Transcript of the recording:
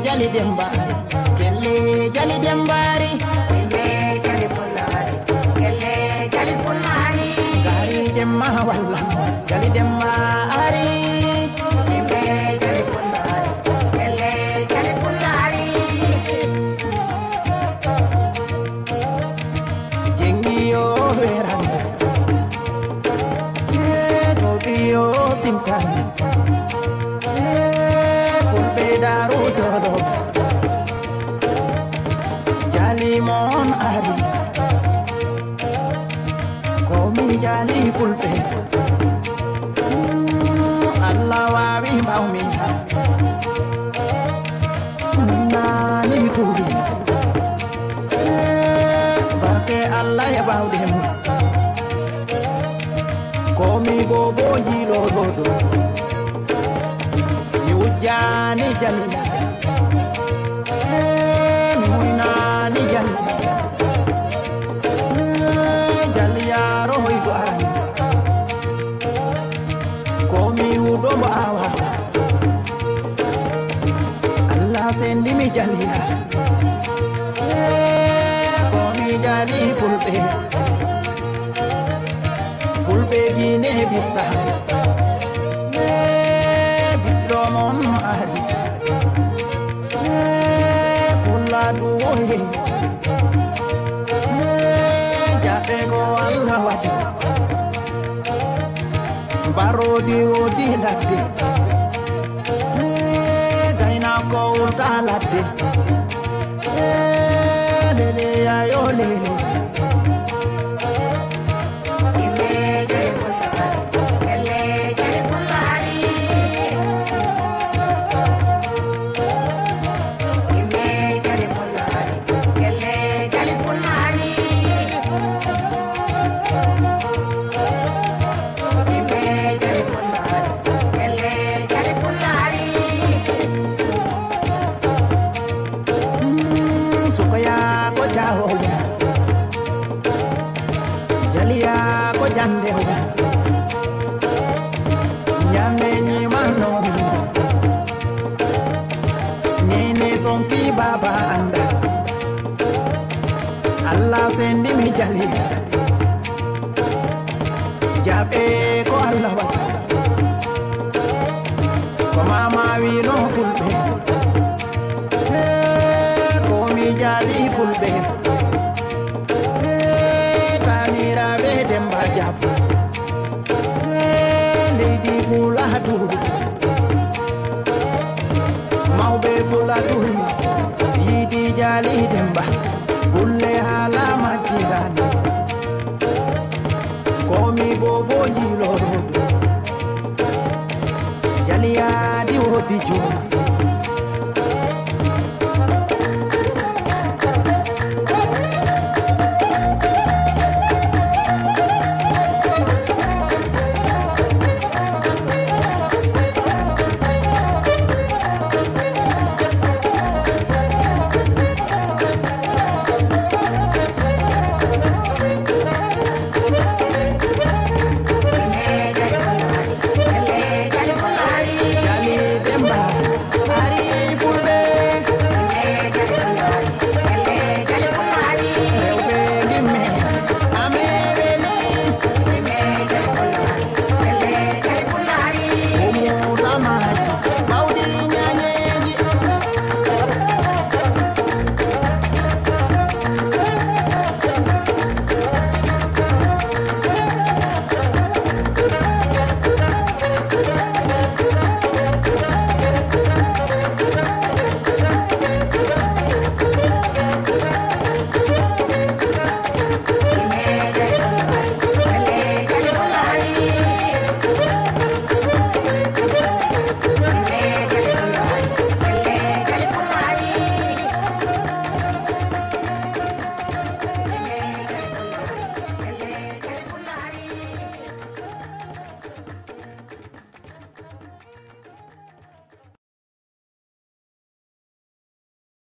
Jali demba, kelle jali dembari. Jali pullari, kelle jali pullari. Gari demma walla, jali dembari. Jali pullari, kelle jali pullari. Jengiyo veranda, dogiyo simkasi. Daru dodo jali mon ari komi jali fulbe Allah wa bi maumi nani turi barke Allah ya bawdem komi bobo jilo dodo Jani Jamila, Munani Jamila, Jalia Roy Guarani, Komi Udomo Awa, Allah send me Jalia, Komi Jali Fulbe Gine Bisa. Mon ari fulla duoye jate go Allah wadi barodi odi ladde gaina ko ulta ladde lele ayo lele Jalia ko jande ho nyande ni mano nene sonki baba anda Allah sendi mi jali jabe ko Allah wa ko mama wi no fulbe ko mi jali fulbe Lady Fuladu Maube Fuladu Yidi Jali Demba Gulle Hala Majirani Komi Bobo Jiloro Jalia Di Odi Juma